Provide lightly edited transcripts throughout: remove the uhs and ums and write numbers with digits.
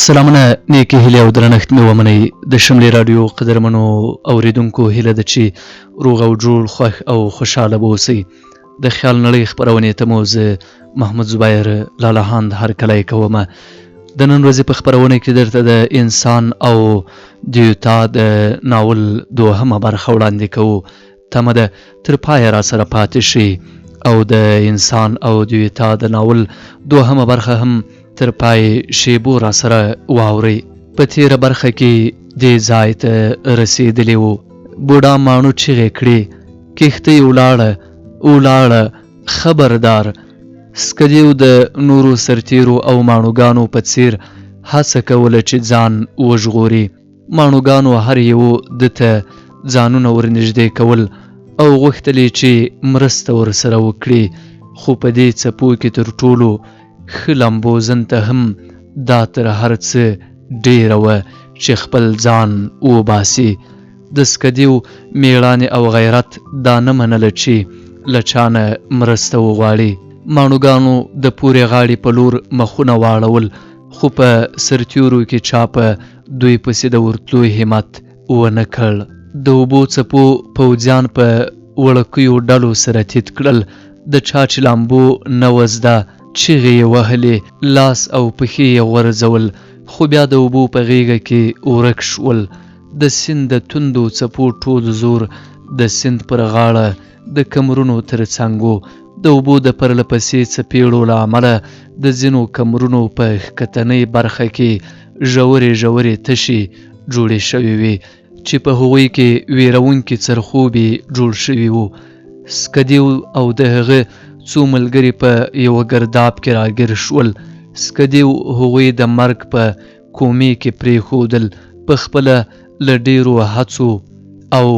سلامونه نیکی هیله او درنښت مې ومنئ د شملې راډیو قدرمنو اوریدونکو هیله ده چې روغ او جوړ خوښ او خوشحاله به اوسئ. د خیال نړۍ خپرونې ته مو زه محمد زبیر لالهاند هرکلی کومه. د نن ورځې په خپرونه کې درته د انسان او دیوتا د ناول دوهمه برخه وړاندې کوو. تمه ده تر پایه را سره پاتې شي او د انسان او دیوتا د ناول دوهمه برخه هم تر پای شیبو را سره واوري. په تیره برخه کې دې ځای ته رسېدلی وو. بوډا ماڼو چیغې کړې، کښتۍ ولاړه خبردار. سکدیو د نورو سرتیرو او ماڼوګانو په څیر هڅه کوله چې ځان وژغوري. ماڼوګانو هر یو ده ته ځانونه ورنږدې کول او غوښتل چې مرسته ورسره وکړي، خو په دې څپو کې تر ټولو ښه لامبوزن ته هم دا تر هر څه ډیره وه چې خپل ځان وباسي. د سکدیو میړانې او غیرت دا نه منله چې له چا نه مرسته وغواړي. ماڼوګانو د پورې غاړې په لور مخونه واړول، خو په سرتیورو کې چا په دوی پسې د ورتلو همت ونه کړ. د اوبو څپو پوځیان په وړکیو ډلو سره تیت کړل. د چا چې لامبو نه وه زده چیغې یې وهلې، لاس او پښې یې غورځول، خو بیا د اوبو په غیږه کې ورک شول. د سیند د توندو څپو ټول زور د سیند پر غاړه د کمرونو تر څنګ و. د اوبو د پرله پسې څپېړو له امله د ځینو کمرونو په ښکتنۍ برخه کې ژورې تشې جوړې شوې وې چې په هغوی کې ویرونکي څرخوبې جوړ شوي وو. سکدیو او د هغه څو ملګري په یوه ګرداب کې راګیر شول. سکدیو هغوی د مرګ په کومې کې پرېښودل، په خپله له ډیرو هڅو او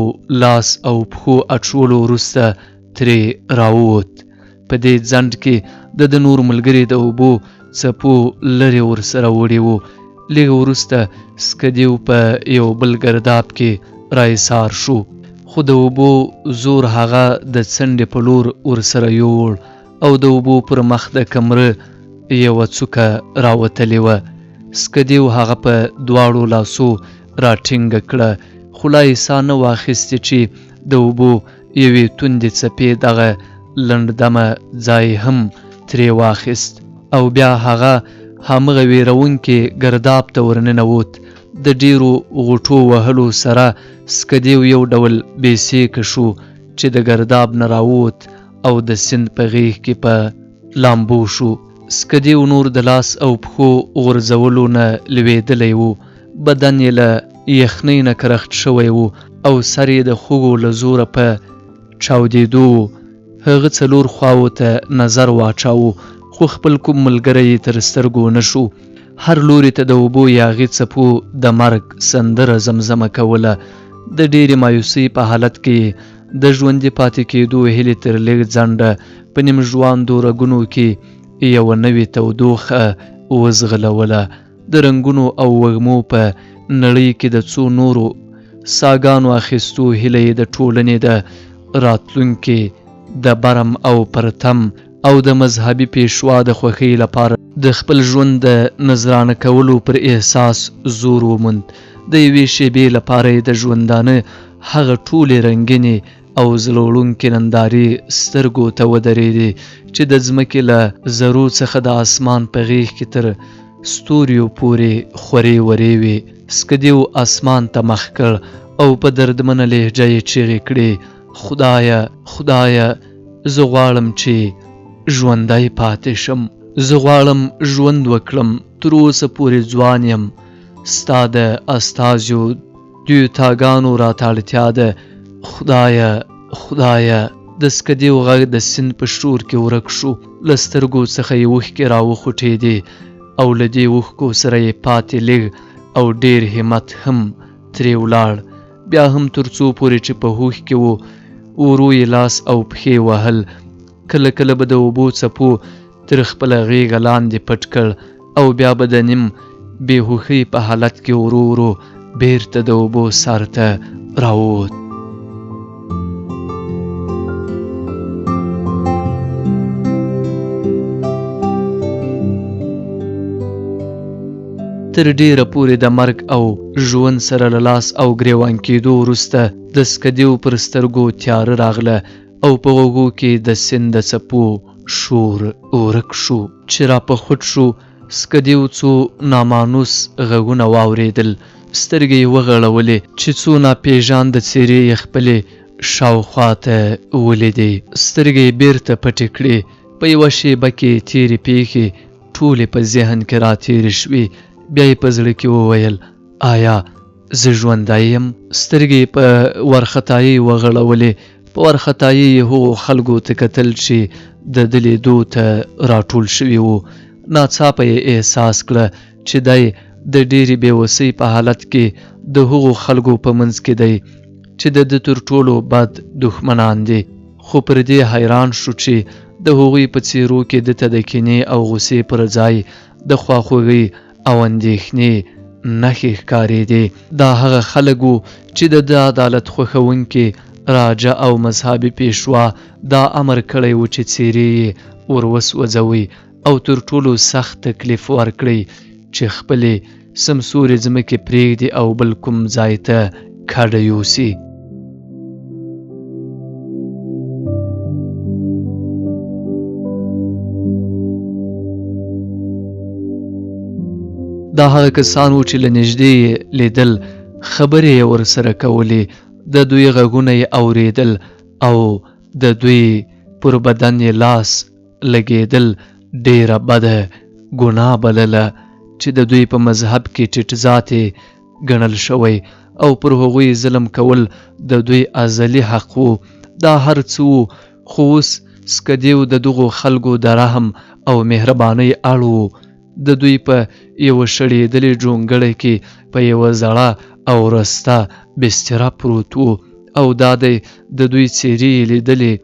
لاس او پښو اچولو وروسته ترې راووت. په دې ځنډ کې د نور ملګري د اوبو څپو لرې ورسره وړي وو. لږ وروسته سکدیو په یو بل ګرداب کې راایسار شو، خو د اوبو زور هغه د څنډې په لور ورسره یوړ او د اوبو پر مخ د کمره یوه څوکه راوتلې وه. سکدیو هغه په دواړو لاسو راټینګه کړه، خو لا یې ساه نه واخیستې چې د اوبو یوې توندې څپې دغه لنډدمه ځای هم ترې واخیست او بیا هغه همغه ویرونکي ګرداب ته ورننوت. د ډیرو غوټو وهلو سره سکدیو یو ډول بېسیکه شو چې د ګرداب نه راووت او د سیند په غیږ کې په لامبو شو. سکدیو نور د لاس او پښو غورځولو نه لوېدلی و، بدن یې له یخنۍ نه کرخت شوی و او سر یې د خوږو له زوره په چاودېدو و. هغه څلور خواو ته نظر واچاوه، خو خپل کوم ملګری یې تر سترګو نه شو. هر لوري ته د اوبو یاغي څپو د مرګ سندره زمزمه کوله. د ډېرې مایوسۍ په حالت کې د ژوندي پاتې کېدو هیلې تر لږ ځنډه په نیم ژواندو رګونو کې یوه نوې تودوخه وزغلوله. د رنګونو او وږمو په نړۍ کې د څو نورو ساګانو اخیستو هیله یې د ټولنې د راتلونکي د برم او پرتم او د مذهبي پیشوا د خوښۍ لپاره د خپل ژوند د نذرانه کولو پر احساس زور وموند. د یوې شېبې لپاره یې د ژوندانه هغه ټولې رنګینې او زړه وړونکې نندارې سترګو ته ودرېدې چې د ځمکې له ذرو څخه د اسمان په غیږ کې تر ستوریو پورې خورې ورې وې. سکدیو اسمان ته مخ کړ او په دردمنه لهجه یې چیغې کړې، خدایه زه غواړم چې ژوندی پاتې شم، زه غواړم ژوند وکړم، تر اوسه پورې ځوان یم، ستا د استازیو دیوتاګانو راته اړتیا ده، خدایه. د سکدیو غږ د سیند په شور کې ورک شو. له سترګو څخه یې اوښکې راوخوټېدې او له دې اوښکو سره یې پاتې لږ او ډېر همت هم ترې ولاړ. بیا هم تر څو پورې چې په هوښ کې و ورو یې لاس او پښې وهل. کله کله به د اوبو څپو تر خپله غیږه لاندې پټ کړ او بیا به د نیم بې هوښۍ په حالت کې ورو بیرته د اوبو سر ته راووت. تر ډیره پورې د مرګ او ژوند سره له لاس او ګریوان کېدو وروسته د سکدیو پر سترګو تیاره راغله او په غوږو کې د سیند د څپو شور ورک شو. چې را په خوټ شو سکدیو څو نامانوس غږونه واورېدل. سترګې یې وغړولې چې څو ناپېژانده څېرې یې خپلې شاوخوا ته ولیدې. سترګې یې بیرته پټې کړې. په یوه شېبه کې تېرې پېښې ټولې په ذهن کې راتېرې شوې. بیا یې په زړه کې وویل آیا زه ژوندی یم؟ سترګې یې په وارخطایۍ وغړولې. په وارخطایۍ یې هغو خلکو ته کتل چې د ده لیدو ته راټول شوي وو. ناڅاپه یې احساس کړه چې دی د ډېرې بېوسۍ په حالت کې د هغو خلکو په منځ کې دی چې د ده تر ټولو بد دښمنان دي. خو پر دې حیران شو چې د هغوی په څېرو کې ده ته د کینې او غوسې پر ځای د خواخوږۍ او اندېښنې نښې ښکارېدې. دا هغه خلک وو چې د ده عدالت خوښونکي راجه او مذهبي پیشوا دا امر کړی و چې څېرې یې ور وسوځوي او تر ټولو سخت تکلیف ورکړي چې خپلې سمسورې ځمکې پرېږدي او بل کوم ځای ته کډه یوسي. دا هغه کسان وو چې له نږدې یې لیدل، خبرې یې ورسره کولې، د دوی غږونه یې اورېدل او د دوی پر بدن یې لاس لګېدل ډېره بده ګناه بلله چې د دوی په مذهب کې ټیټ ذاتې ګڼل شوی او پر هغوی ظلم کول د دوی ازلي حق وو. دا هر څه وو خو اوس سکدیو د دغو خلکو د رحم او مهربانۍ اړ وو. د دوی په یوه شړېدلې جونګړه کې په یوه زړه او رسته بستره پروت و او دا دی د دوی څېرې یې لیدلې،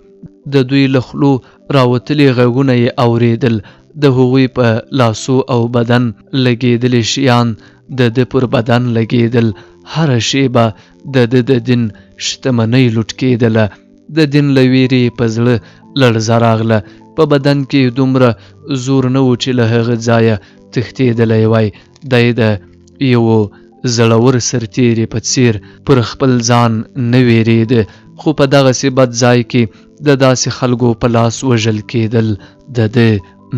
د دوی له خولو راوتلي غږونه یې اورېدل، د هغوی په لاسو او بدن لګېدلې شیان د ده پر بدن لګېدل. هره شیبه د ده د دین شتمنۍ لوټ کېدله. د دین له ویرې په زړه لړزه راغله. په بدن کې دومره زور نه و چې له هغه ځایه تښتېدلی وای. دی د یوه زړور سرتېري په څېر پر خپل ځان نه ویرېده، خو په دغسې بد ځای کې د داسې خلکو په لاس وژل کېدل د ده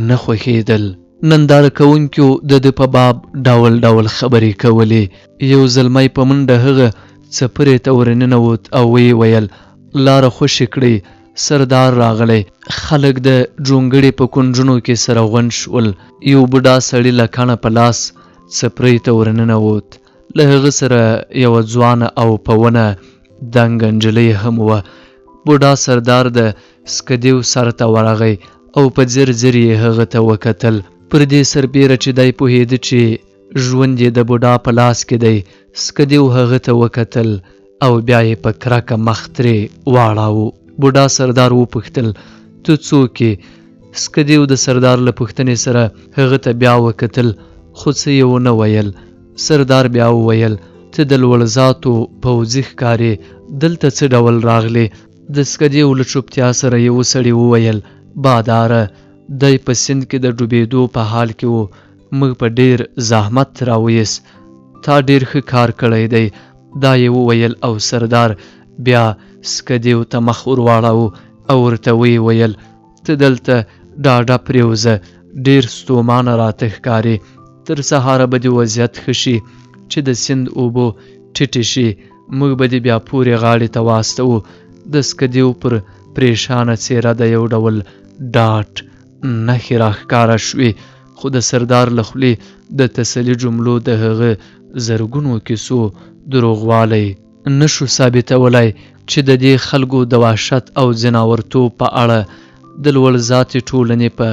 نه خوښېدل. ننداره کوونکو د ده په باب ډول ډول خبرې کولې. یو زلمی په منډه هغه څپرې ته ورننوت او ویې ویل لاره خوشې کړئ، سردار راغلی. خلک د جونګړې په کونجونو کې سره غونډ شول. یو بوډا سړي له کڼه په لاس څپرۍ ته ورننوت. له هغه سره یوه ځوانه او په ونه دنګه نجلۍ هم وه. بوډا سردار د سکدیو سر ته ورغی او په ځیر ځیر یې هغه ته وکتل. پر دې سربیره چې دی پوهېده چې ژوند یې د بوډا په لاس کې دی، سکدیو هغه ته وکتل او بیا یې په کرکه مخ ترې واړاوه. بوډا سردار وپوښتل ته څوک یې؟ سکدیو د سردار له پوښتنې سره هغه ته بیا وکتل خو څه یې ونه ویل. سردار بیا وویل ته د لوړ ذاتو پوځي ښکارې، دلته څه ډول راغلې؟ د سکدیو له چوپتیا سره یو سړي وویل باداره، دی په سیند کې د ډوبېدو په حال کې و، موږ په ډېر زحمت راویست، تا ډېر ښه کار کړی دی. دا یې وویل او سردار بیا سکدیو ته مخ ور واړاوه او ورته ویې ویل ته دلته ډاډه پرېوځه، ډېر ستومانه راته ښکارې. تر سهاره به دې وضعیت ښه شي چې د سیند اوبه ټیټې شي، موږ به دې بیا پورې غاړې ته واستوو. د سکدیو پر پریشانه څېره د یو ډول ډاډ نښې راښکاره شوې، خو د سردار له خولې د تسلي جملو د هغه زرګونو کیسو دروغوالی نه شو ثابتولی چې د دې خلکو د وحشت او ځناورتوب په اړه د لوړ ذاتې ټولنې په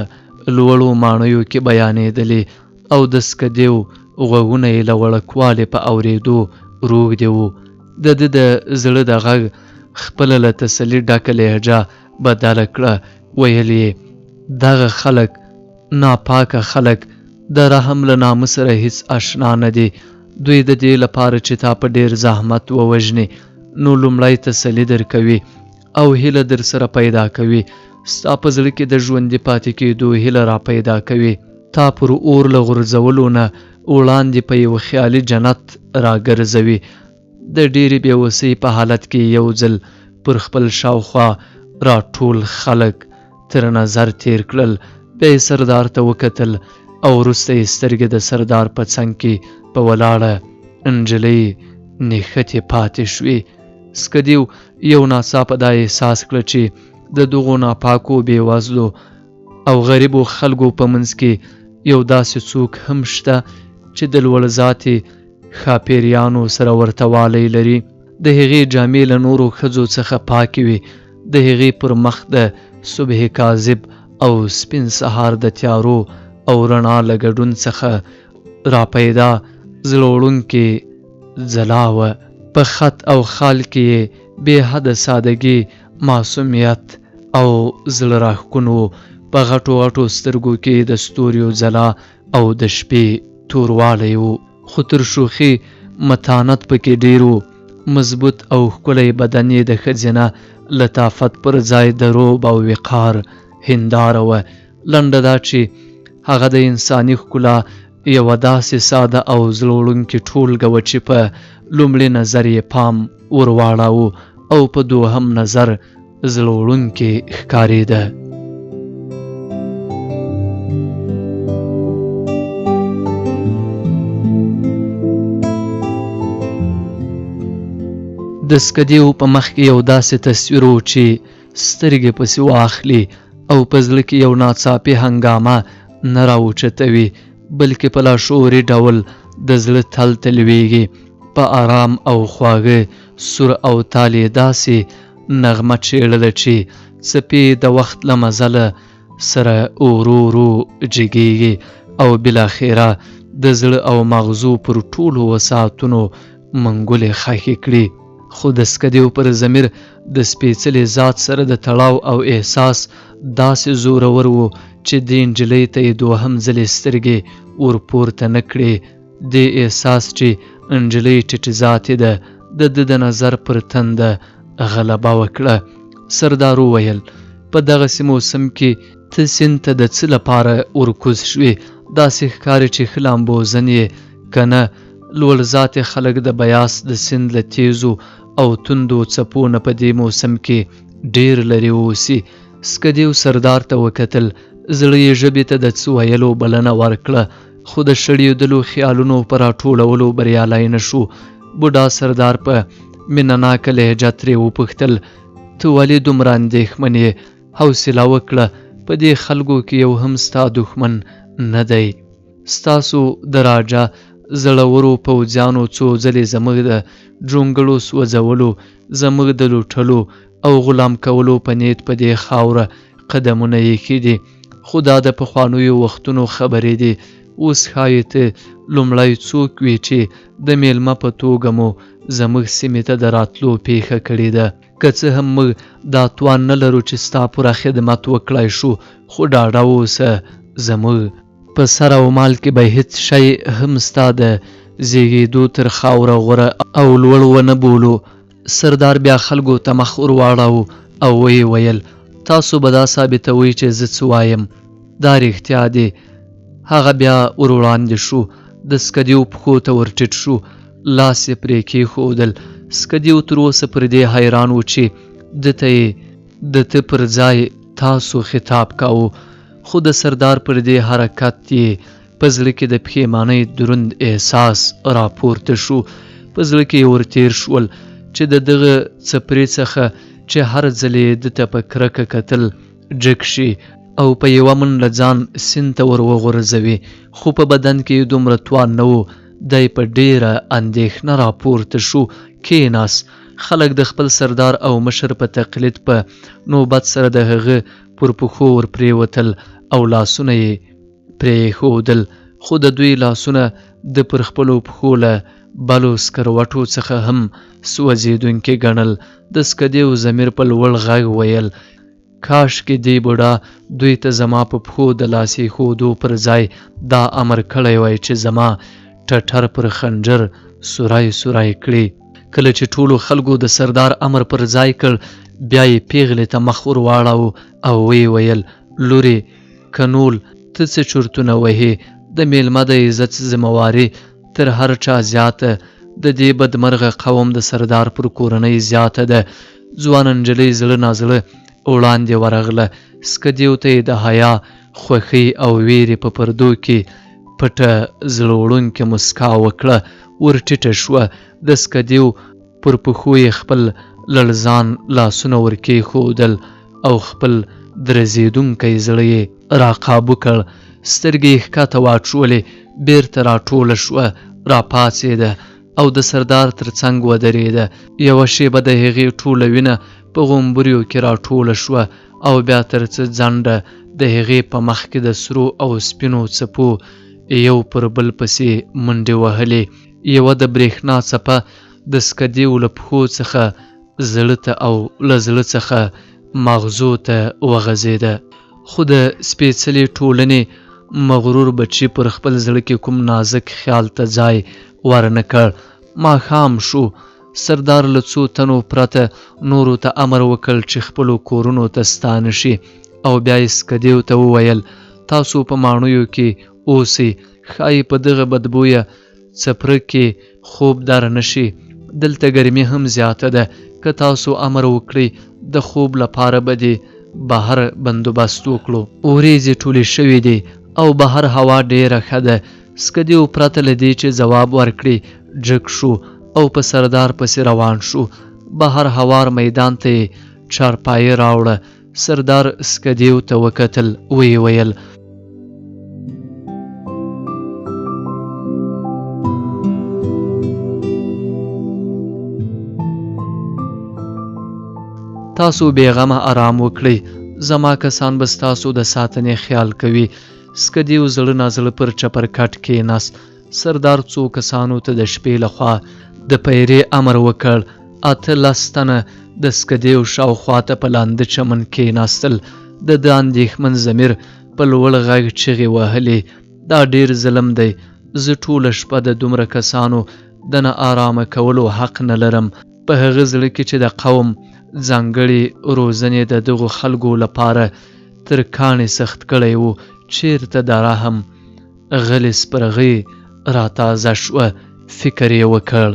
لوړو ماڼیو کې بیانېدلې او د سکدیو غوږونه یې له وړکوالي په اورېدو روږدي وو. د ده د زړه د غږ خپله له تسلي ډکه لهجه بدله کړه. ویل یې دغه خلک ناپاکه خلک د رحم له نامه سره هیڅ اشنا نه دي. دوی د دې لپاره چې تا په ډېر زحمت ووژني نو لومړی تسلي درکوي او هیله در سره پیدا کوي، ستا په زړه کې د ژوندي پاتې کېدو هیله را پیدا کوي. تا پر اور له غورځولو نه وړاندې په یو خیالي جنت راګرځوي. د ډېرې بېوسۍ په حالت کې یو ځل پر خپل شاوخوا راټول خلک تر نظر تیر کړل. بیا یې سردار ته وکتل او وروسته یې سترګې د سردار په څنګ کې په ولاړه نجلۍ نښتې پاتې شوې. سکدیو یو ناڅاپه دا احساس کړه چې د دغو ناپاکو بېوزلو او غریبو خلکو په منځ کې یو داسې څوک هم شته چې د لوړ ذاتې ښاپیریانو سره ورته والی لري. د هغې جامې له نورو ښځو څخه پاکې وي. د هغې پر مخ د صبح کاذب او سپین سهار د تیارو او رڼا له ګډون څخه راپیدا زړه وړونکې ځلا وه. په خط او خال کې یې بې حده سادګي، معصومیت او زړه راښکون و. په غټو غټو سترګو کې د ستوریو ځلا او د شپې توروالی و. خو تر شوخي متانت پکې ډېر و. مضبوط او ښکلی بدن یې د ښځینه لطافت پر ځای د روب او وقار هنداره وه. لنډه دا چې هغه د انساني ښکلا یوه داسې ساده او زړه وړونکې ټولګه وه چې په لومړي نظر یې پام ورواړاوه او په دوهم نظر زړه وړونکې ښکارېده. د سکدیو په مخ کې یو داسې تصویر و چې سترګې پسې واخلي او په زړه کې یو ناڅاپي هنګامه نه راوچتوي، بلکې په لاشعوري ډول د زړه تل ته لویږي. په آرام او خواږه سور او تال یې داسې نغمه چېړله چې څپې د وخت له مزله سره ورو ورو جګیږي او بالاخره د زړه او مغزو پر ټولو وساعتونو منګولې خښې کړي. خو د سکدیو پر ضمیر د سپېڅلي ذات سره د تړاو او احساس داسې زورور و چې دې نجلۍ ته یې دوهم ځلې سترګې ورپورته نه کړې. دې احساس چې نجلۍ ټیټ ذاتې ده د ده د نظر پر تنده غلبه وکړه. سردار وویل په دغسې موسم کې ته سیند ته د څه لپاره ورکوز شوې؟ داسې ښکاري چې ښه لامبوزن یې که نه. لوړ ذاتې خلک د بیاس د سیند له تیزو او توندو څپو نه په دې موسم کې ډېر لرې اوسي. سکدیو سردار ته وکتل. زړه یې ژبې ته د څه ویلو بلنه ورکړه، خو د شړېدلو خیالونو په راټولولو بریالی نه شو. بوډا سردار په مینه ناکه لهجه ترې وپوښتل ته ولې دومره اندېښمن یې؟ حوصله وکړه، په دې خلکو کې یو هم ستا دښمن نه دی. ستاسو د راجا زړورو پوځیانو څو ځلې زموږ د جونګړو سوځولو، زموږ د لوټلو او غلام کولو په نیت په دې خاوره قدمونه ایښي دي. خو دا د پخوانیو وختونو خبرې دي. اوس ښایي ته لومړی څوک وي چې د میلمه په توګه مو زموږ سیمې ته د راتلو پیښه کړې ده. که څه هم موږ دا توان نه لرو چې ستا پوره خدمت وکړای شو، خو ډاډه اوسه زموږ په سر او مال کې به هیڅ شی هم ستا د زیږېدو تر خاوره غوره او لوړ ونه بولو. سردار بیا خلکو ته مخ ور واړاوه او ویې ویل تاسو به دا ثابتوئ چې زه څه وایم؟ دا رښتیا دی. هغه بیا ور وړاندې شو، د سکدیو پښو ته ور ټیټ شو، لاس یې پرې کېښودل. سکدیو تر اوسه پر دې حیران و چې ده ته یې د ته پر ځای تاسو خطاب کاوه. خو د سردار پر دې حرکت یې په زړه کې د پښیمانۍ دروند احساس راپورته شو. په زړه کې یې ورتېر شول چې د دغه څپرې څخه چې هر ځل یې ده ته په کرکه کتل جګ شي او په یوه منډه ځان سیند ته ور وغورځوي. خو په بدن کې یې دومره توان نه و. دی په ډېره اندېښنه راپورته شو، کېناست. خلک د خپل سردار او مشر په تقلید په نوبت سره د هغه پر پښو ور پرېوتل او لاسونه یې پرېښودل. خو د دوی لاسونه د پر خپلو پښو له بلو سکروټو څخه هم سوځېدونکي ګڼل. د سکدیو ضمیر په لوړ غږ ویل کاشکې دې بوډا دوی ته زما په پښو د لاس ایښودو پر ځای دا امر کړی وای چې زما ټټر پر خنجر سوری سوری کړي. کله چې ټولو خلکو د سردار امر پر ځای کړ، بیا یې پیغلې ته مخ ور واړاوه او ویې ویل لورې کنول ته څه چورتونه وهې؟ د میلمه د عزت ذمواري تر هر چا زیاته د دې بدمرغه قوم د سردار پر کورنۍ زیاته ده. ځوانه نجلۍ زړه نازړه وړاندې ورغله. سکدیو ته یې د حیا، خوښۍ او ویرې په پردو کې پټه زړه وړونکې مسکا وکړه. ور ټیټه شوه. د سکدیو پر پښو یې خپل لړزان لاسونه ور کېښودل او خپل درزېدونکی زړه یې راقابو کړ. سترګې یې ښکته واچولې، بیرته راټوله شوه، راپاڅېده او د سردار تر څنګ ودرېده. یوه شېبه د هغې ټوله وینه په غومبریو کې راټوله شوه او بیا تر څه ځنډه د هغې په مخ کې د سرو او سپینو څپو یو پر بل پسې منډې وهلې. یوه د برېښنا څپه د سکدیو له پښو څخه زړه ته او له زړه څخه مغزو ته وغځېده. خو د سپېڅلې ټولنې مغرور بچي پر خپل زړه کې کوم نازک خیال ته ځای ورنه کړ. ماښام شو. سردار له څو تنو پرته نورو ته امر وکړ چې خپلو کورونو ته ستانه شي او بیا یې سکدیو ته وویل تاسو په ماڼیو کې اوسئ. ښایي په دغه بدبویه څپرک کې خوب در نه شي. دلته ګرمي هم زیاته ده. که تاسو امر وکړئ د خوب لپاره به دې بهر بندوبست وکړو. وریځې ټولې شوې دي او بهر هوا ډیره ښه ده. سکدیو پرته له دې چې ځواب ورکړي جګ شو او په سردار پسې روان شو. بهر هوار میدان ته یې چارپایي راوړه. سردار سکدیو ته وکتل. ویې ویل تاسو بېغمه آرام وکړئ. زما کسان به ستاسو د ساتنې خیال کوي. سکدیو زړه نازړه پر چپرکټ کېناست. سردار څو کسانو ته د شپې لخوا د پیرې امر وکړ. 18 تنه د سکدیو شاوخوا ته په لانده چمن کېناستل. د ده اندېښمن ضمیر په لوړ غږ چغې وهلې دا ډېر ظلم دی. زه ټوله شپه د دومره کسانو د نه آرامه کولو حق نه لرم. په هغه زړه کې چې د قوم ځانګړې روزنې د دغو خلکو لپاره تر کاڼې سخت کړی و. چیرته د رحم غلې سپرغۍ راتازه شوه. فکر یې وکړ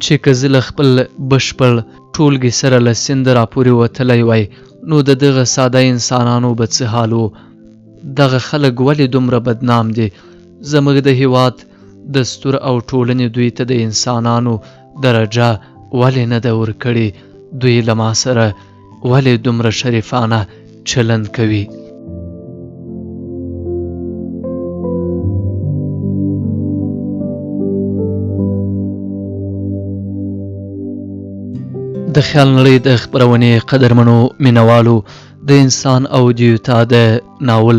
چې که زه له خپل بشپړ ټولګي سره له سیند راپورې وتلی وای نو د دغه ساده انسانانو به څه حال و. دغه خلک ولې دومره بدنام دي؟ زموږ د هېواد دستور او ټولنې دوی ته د انسانانو درجه ولې نه ده ورکړې؟ دوی له ما سره ولې دومره شریفانه چلند کوي؟ د خیال نړۍ د خپرونې قدرمنو مینوالو د انسان او دیوتا د ناول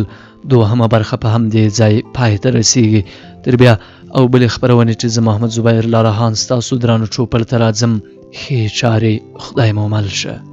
دوهمه برخه په همدې ځای پای ته رسیږي. تر بیا او بلې خپرونې چې زه محمد زبیر لارهان ستاسو درانه چوپړ ته راځم. ښې چارې خدای مو مل شه.